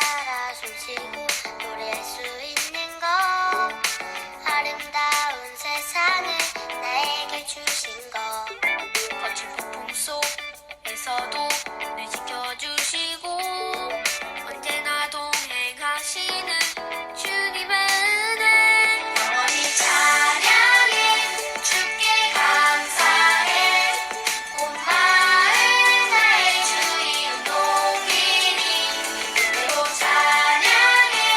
따라 숨쉬고 노래할 수 있는 것 아름다운 세상을 나에게 주신 것 거친 폭풍 속에서도 늘 지켜주시고 언제나 동행하시는 주님의 은혜 영원히 찬양해 주께 감사해 온 마음 다해 주 이름 높이니 그대로 찬양해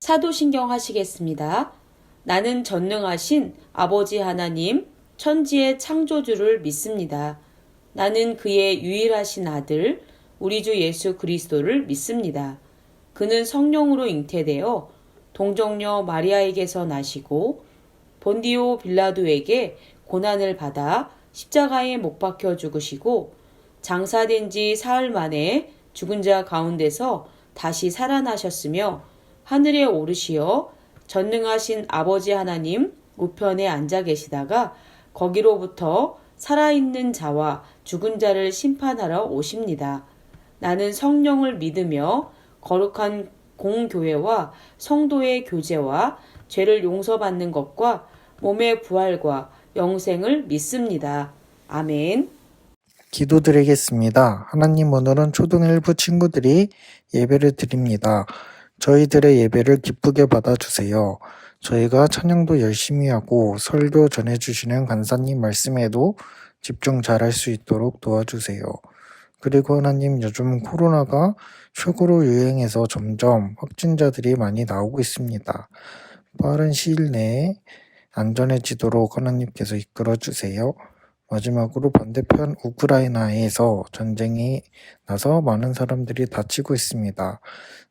사도신경 하시겠습니다. 나는 전능하신 아버지 하나님, 천지의 창조주를 믿습니다. 나는 그의 유일하신 아들, 우리 주 예수 그리스도를 믿습니다. 그는 성령으로 잉태되어 동정녀 마리아에게서 나시고 본디오 빌라도에게 고난을 받아 십자가에 못 박혀 죽으시고 장사된 지 사흘 만에 죽은 자 가운데서 다시 살아나셨으며 하늘에 오르시어 전능하신 아버지 하나님 우편에 앉아 계시다가 거기로부터 살아있는 자와 죽은 자를 심판하러 오십니다. 나는 성령을 믿으며 거룩한 공교회와 성도의 교제와 죄를 용서받는 것과 몸의 부활과 영생을 믿습니다. 아멘. 기도드리겠습니다. 하나님, 오늘은 초등 1부 친구들이 예배를 드립니다. 저희들의 예배를 기쁘게 받아주세요. 저희가 찬양도 열심히 하고 설교 전해주시는 간사님 말씀에도 집중 잘할 수 있도록 도와주세요. 그리고 하나님, 요즘 코로나가 최고로 유행해서 점점 확진자들이 많이 나오고 있습니다. 빠른 시일 내에 안전해지도록 하나님께서 이끌어주세요. 마지막으로 반대편 우크라이나에서 전쟁이 나서 많은 사람들이 다치고 있습니다.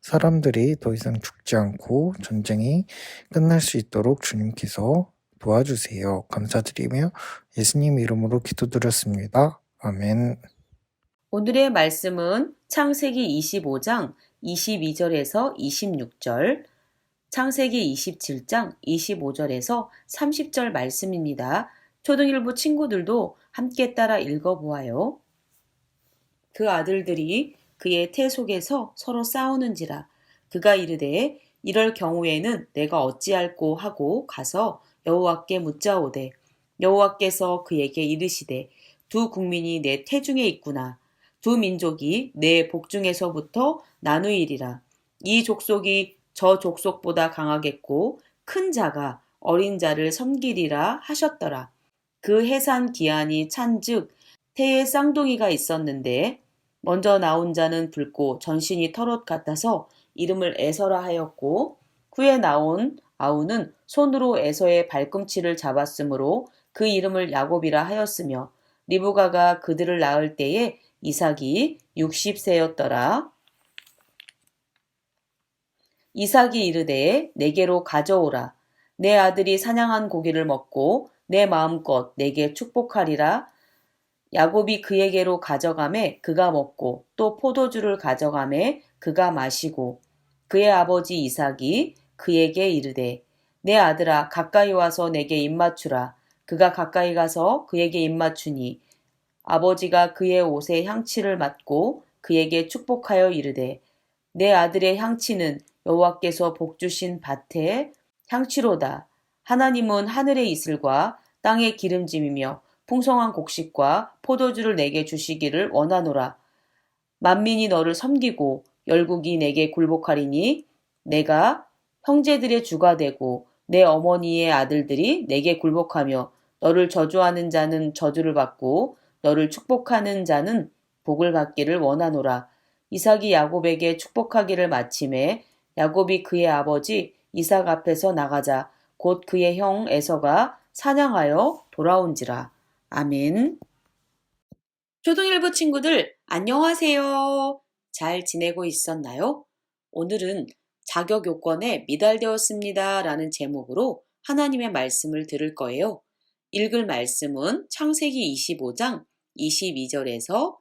사람들이 더 이상 죽지 않고 전쟁이 끝날 수 있도록 주님께서 도와주세요. 감사드리며 예수님 이름으로 기도드렸습니다. 아멘. 오늘의 말씀은 창세기 25장 22절에서 26절, 창세기 27장 25절에서 30절 말씀입니다. 초등 1부 친구들도 함께 따라 읽어보아요. 그 아들들이 그의 태 속에서 서로 싸우는지라. 그가 이르되 이럴 경우에는 내가 어찌할꼬 하고 가서 여호와께 묻자오되 여호와께서 그에게 이르시되 두 국민이 내 태중에 있구나. 두 민족이 내 복중에서부터 나누이리라. 이 족속이 저 족속보다 강하겠고 큰 자가 어린 자를 섬기리라 하셨더라. 그 해산 기한이 찬즉 태에 쌍둥이가 있었는데 먼저 나온 자는 붉고 전신이 털옷 같아서 이름을 에서라 하였고 후에 나온 아우는 손으로 에서의 발꿈치를 잡았으므로 그 이름을 야곱이라 하였으며 리브가가 그들을 낳을 때에 이삭이 60세였더라. 이삭이 이르되 내게로 가져오라. 내 아들이 사냥한 고기를 먹고 내 마음껏 내게 축복하리라. 야곱이 그에게로 가져가매 그가 먹고 또 포도주를 가져가매 그가 마시고 그의 아버지 이삭이 그에게 이르되 내 아들아 가까이 와서 내게 입맞추라. 그가 가까이 가서 그에게 입맞추니 아버지가 그의 옷에 향치를 맡고 그에게 축복하여 이르되 내 아들의 향치는 여호와께서 복주신 밭의 향치로다. 하나님은 하늘의 이슬과 땅의 기름짐이며 풍성한 곡식과 포도주를 내게 주시기를 원하노라. 만민이 너를 섬기고 열국이 내게 굴복하리니 내가 형제들의 주가 되고 내 어머니의 아들들이 내게 굴복하며 너를 저주하는 자는 저주를 받고 너를 축복하는 자는 복을 받기를 원하노라. 이삭이 야곱에게 축복하기를 마침에 야곱이 그의 아버지 이삭 앞에서 나가자 곧 그의 형 에서가 사냥하여 돌아온지라. 아멘. 초등1부 친구들 안녕하세요. 잘 지내고 있었나요? 오늘은 자격 요건에 미달되었습니다 라는 제목으로 하나님의 말씀을 들을 거예요. 읽을 말씀은 창세기 25장 22절에서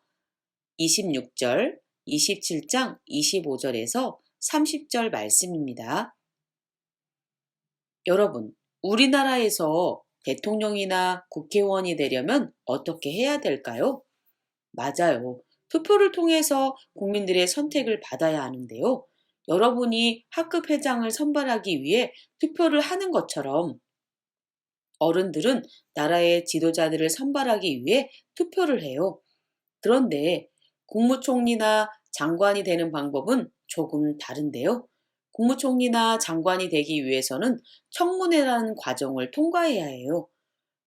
26절, 27장 25절에서 30절 말씀입니다. 여러분, 우리나라에서 대통령이나 국회의원이 되려면 어떻게 해야 될까요? 맞아요. 투표를 통해서 국민들의 선택을 받아야 하는데요. 여러분이 학급 회장을 선발하기 위해 투표를 하는 것처럼 어른들은 나라의 지도자들을 선발하기 위해 투표를 해요. 그런데 국무총리나 장관이 되는 방법은 조금 다른데요. 국무총리나 장관이 되기 위해서는 청문회라는 과정을 통과해야 해요.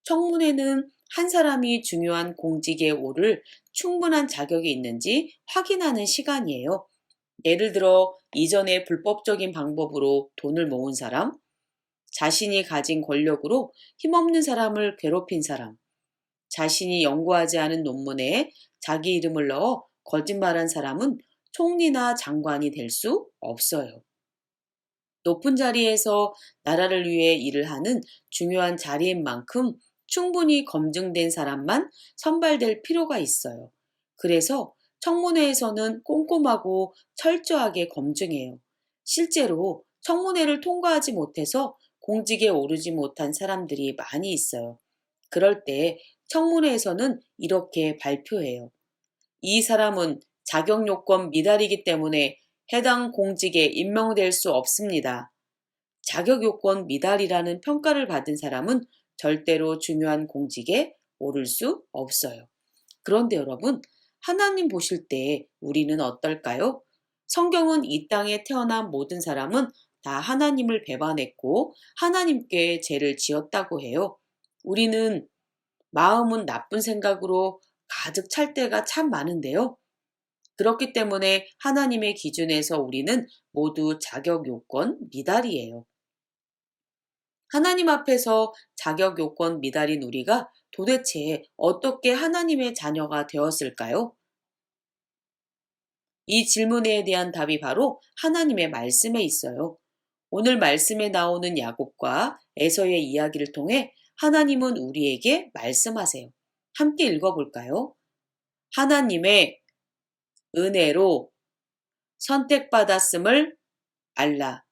청문회는 한 사람이 중요한 공직에 오를 충분한 자격이 있는지 확인하는 시간이에요. 예를 들어 이전에 불법적인 방법으로 돈을 모은 사람, 자신이 가진 권력으로 힘없는 사람을 괴롭힌 사람, 자신이 연구하지 않은 논문에 자기 이름을 넣어 거짓말한 사람은 총리나 장관이 될 수 없어요. 높은 자리에서 나라를 위해 일을 하는 중요한 자리인 만큼 충분히 검증된 사람만 선발될 필요가 있어요. 그래서 청문회에서는 꼼꼼하고 철저하게 검증해요. 실제로 청문회를 통과하지 못해서 공직에 오르지 못한 사람들이 많이 있어요. 그럴 때 청문회에서는 이렇게 발표해요. 이 사람은 자격 요건 미달이기 때문에 해당 공직에 임명될 수 없습니다. 자격 요건 미달이라는 평가를 받은 사람은 절대로 중요한 공직에 오를 수 없어요. 그런데 여러분, 하나님 보실 때 우리는 어떨까요? 성경은 이 땅에 태어난 모든 사람은 다 하나님을 배반했고 하나님께 죄를 지었다고 해요. 우리는 마음은 나쁜 생각으로 가득 찰 때가 참 많은데요. 그렇기 때문에 하나님의 기준에서 우리는 모두 자격 요건 미달이에요. 하나님 앞에서 자격 요건 미달인 우리가 도대체 어떻게 하나님의 자녀가 되었을까요? 이 질문에 대한 답이 바로 하나님의 말씀에 있어요. 오늘 말씀에 나오는 야곱과 에서의 이야기를 통해 하나님은 우리에게 말씀하세요. 함께 읽어볼까요? 하나님의 은혜로 선택받았음을 알라.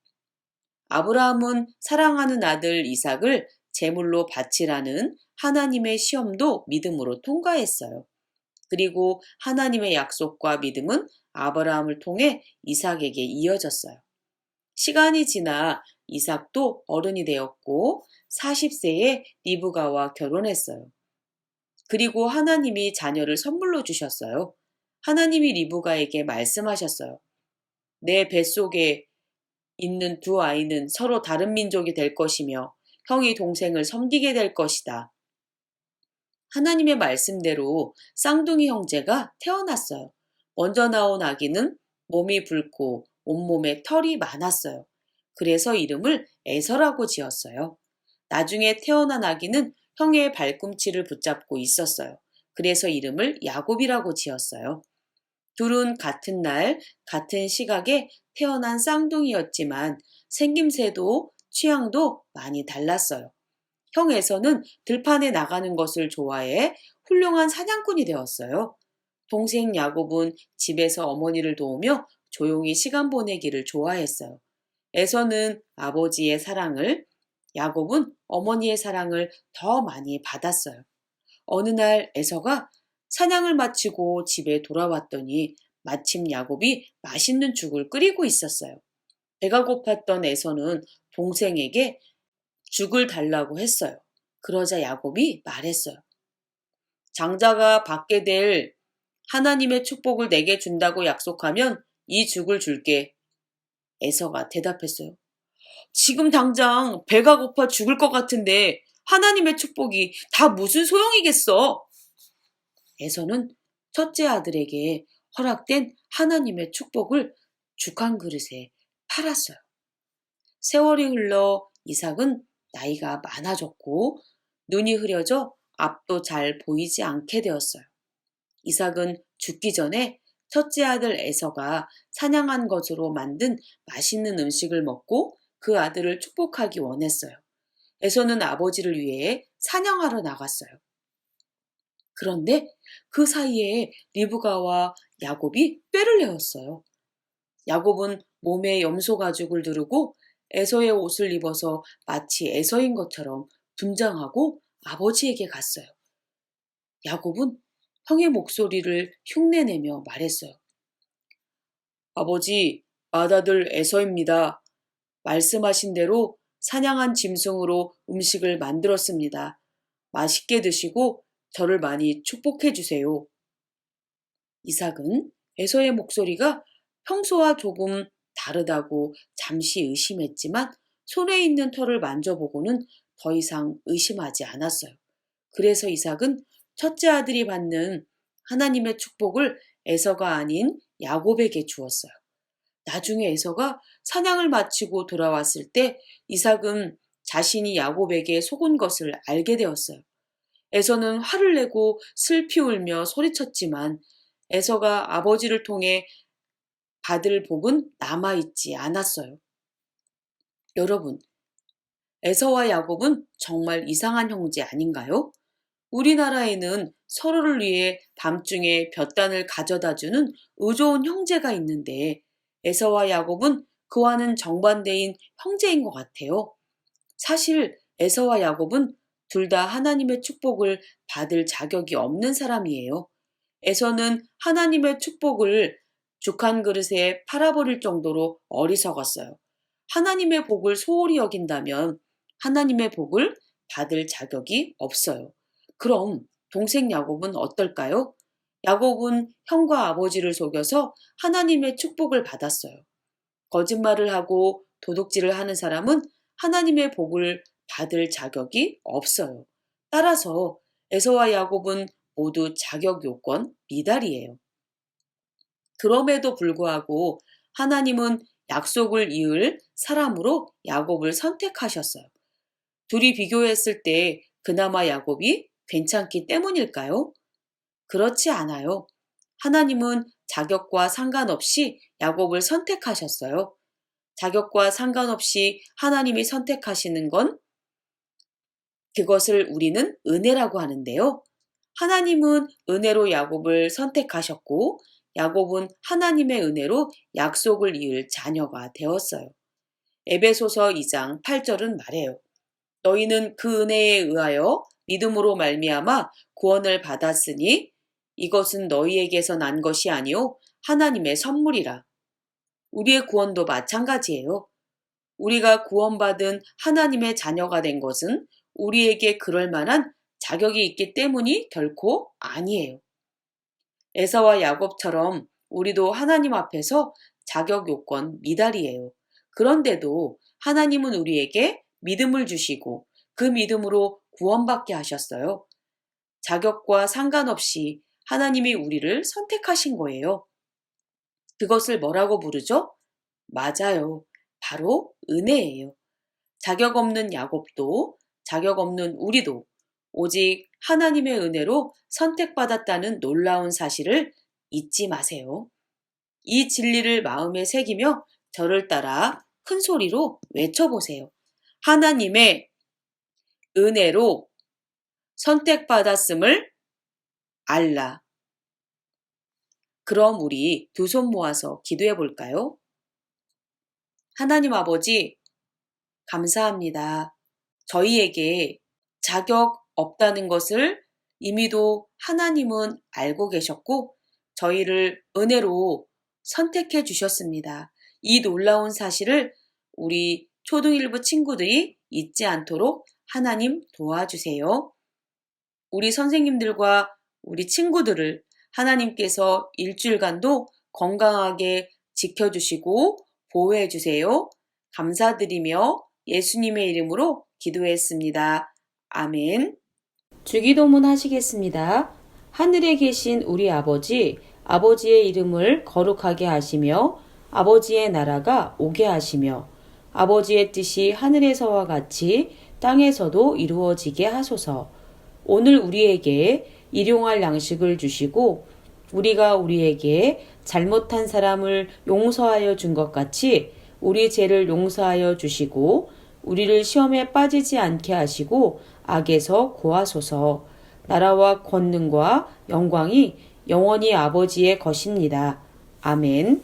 아브라함은 사랑하는 아들 이삭을 제물로 바치라는 하나님의 시험도 믿음으로 통과했어요. 그리고 하나님의 약속과 믿음은 아브라함을 통해 이삭에게 이어졌어요. 시간이 지나 이삭도 어른이 되었고 40세에 리브가와 결혼했어요. 그리고 하나님이 자녀를 선물로 주셨어요. 하나님이 리브가에게 말씀하셨어요. 내 뱃속에 있는 두 아이는 서로 다른 민족이 될 것이며 형이 동생을 섬기게 될 것이다. 하나님의 말씀대로 쌍둥이 형제가 태어났어요. 먼저 나온 아기는 몸이 붉고 온몸에 털이 많았어요. 그래서 이름을 에서라고 지었어요. 나중에 태어난 아기는 형의 발꿈치를 붙잡고 있었어요. 그래서 이름을 야곱이라고 지었어요. 둘은 같은 날, 같은 시각에 태어난 쌍둥이였지만 생김새도 취향도 많이 달랐어요. 형 에서는 들판에 나가는 것을 좋아해 훌륭한 사냥꾼이 되었어요. 동생 야곱은 집에서 어머니를 도우며 조용히 시간 보내기를 좋아했어요. 에서는 아버지의 사랑을, 야곱은 어머니의 사랑을 더 많이 받았어요. 어느 날 에서가 사냥을 마치고 집에 돌아왔더니 마침 야곱이 맛있는 죽을 끓이고 있었어요. 배가 고팠던 에서는 동생에게 죽을 달라고 했어요. 그러자 야곱이 말했어요. 장자가 받게 될 하나님의 축복을 내게 준다고 약속하면 이 죽을 줄게. 에서가 대답했어요. 지금 당장 배가 고파 죽을 것 같은데 하나님의 축복이 다 무슨 소용이겠어? 에서는 첫째 아들에게 허락된 하나님의 축복을 죽 한 그릇에 팔았어요. 세월이 흘러 이삭은 나이가 많아졌고 눈이 흐려져 앞도 잘 보이지 않게 되었어요. 이삭은 죽기 전에 첫째 아들 에서가 사냥한 것으로 만든 맛있는 음식을 먹고 그 아들을 축복하기 원했어요. 에서는 아버지를 위해 사냥하러 나갔어요. 그런데 그 사이에 리브가와 야곱이 꾀를 내었어요. 야곱은 몸에 염소 가죽을 두르고 에서의 옷을 입어서 마치 에서인 것처럼 분장하고 아버지에게 갔어요. 야곱은 형의 목소리를 흉내내며 말했어요. 아버지, 맏아들 에서입니다. 말씀하신 대로 사냥한 짐승으로 음식을 만들었습니다. 맛있게 드시고 저를 많이 축복해 주세요. 이삭은 에서의 목소리가 평소와 조금 다르다고 잠시 의심했지만 손에 있는 털을 만져보고는 더 이상 의심하지 않았어요. 그래서 이삭은 첫째 아들이 받는 하나님의 축복을 에서가 아닌 야곱에게 주었어요. 나중에 에서가 사냥을 마치고 돌아왔을 때 이삭은 자신이 야곱에게 속은 것을 알게 되었어요. 에서는 화를 내고 슬피 울며 소리쳤지만 에서가 아버지를 통해 받을 복은 남아있지 않았어요. 여러분, 에서와 야곱은 정말 이상한 형제 아닌가요? 우리나라에는 서로를 위해 밤중에 볕단을 가져다주는 의좋은 형제가 있는데 에서와 야곱은 그와는 정반대인 형제인 것 같아요. 사실 에서와 야곱은 둘 다 하나님의 축복을 받을 자격이 없는 사람이에요. 에서는 하나님의 축복을 죽 한 그릇에 팔아버릴 정도로 어리석었어요. 하나님의 복을 소홀히 여긴다면 하나님의 복을 받을 자격이 없어요. 그럼 동생 야곱은 어떨까요? 야곱은 형과 아버지를 속여서 하나님의 축복을 받았어요. 거짓말을 하고 도둑질을 하는 사람은 하나님의 복을 받을 자격이 없어요. 따라서 에서와 야곱은 모두 자격 요건 미달이에요. 그럼에도 불구하고 하나님은 약속을 이을 사람으로 야곱을 선택하셨어요. 둘이 비교했을 때 그나마 야곱이 괜찮기 때문일까요? 그렇지 않아요. 하나님은 자격과 상관없이 야곱을 선택하셨어요. 자격과 상관없이 하나님이 선택하시는 건 그것을 우리는 은혜라고 하는데요. 하나님은 은혜로 야곱을 선택하셨고 야곱은 하나님의 은혜로 약속을 이을 자녀가 되었어요. 에베소서 2장 8절은 말해요. 너희는 그 은혜에 의하여 믿음으로 말미암아 구원을 받았으니 이것은 너희에게서 난 것이 아니요 하나님의 선물이라. 우리의 구원도 마찬가지예요. 우리가 구원받은 하나님의 자녀가 된 것은 우리에게 그럴 만한 자격이 있기 때문이 결코 아니에요. 에서와 야곱처럼 우리도 하나님 앞에서 자격 요건 미달이에요. 그런데도 하나님은 우리에게 믿음을 주시고 그 믿음으로 구원받게 하셨어요. 자격과 상관없이 하나님이 우리를 선택하신 거예요. 그것을 뭐라고 부르죠? 맞아요. 바로 은혜예요. 자격 없는 야곱도 자격 없는 우리도 오직 하나님의 은혜로 선택받았다는 놀라운 사실을 잊지 마세요. 이 진리를 마음에 새기며 저를 따라 큰 소리로 외쳐보세요. 하나님의 은혜로 선택받았음을 알라. 그럼 우리 두 손 모아서 기도해 볼까요? 하나님 아버지, 감사합니다. 저희에게 자격 없다는 것을 이미도 하나님은 알고 계셨고 저희를 은혜로 선택해 주셨습니다. 이 놀라운 사실을 우리 초등일부 친구들이 잊지 않도록 하나님 도와주세요. 우리 선생님들과 우리 친구들을 하나님께서 일주일간도 건강하게 지켜주시고 보호해 주세요. 감사드리며 예수님의 이름으로 기도했습니다. 아멘. 주기도문 하시겠습니다. 하늘에 계신 우리 아버지, 아버지의 이름을 거룩하게 하시며 아버지의 나라가 오게 하시며 아버지의 뜻이 하늘에서와 같이 땅에서도 이루어지게 하소서. 오늘 우리에게 일용할 양식을 주시고 우리가 우리에게 잘못한 사람을 용서하여 준 것 같이 우리 죄를 용서하여 주시고 우리를 시험에 빠지지 않게 하시고 악에서 구하소서. 나라와 권능과 영광이 영원히 아버지의 것입니다. 아멘.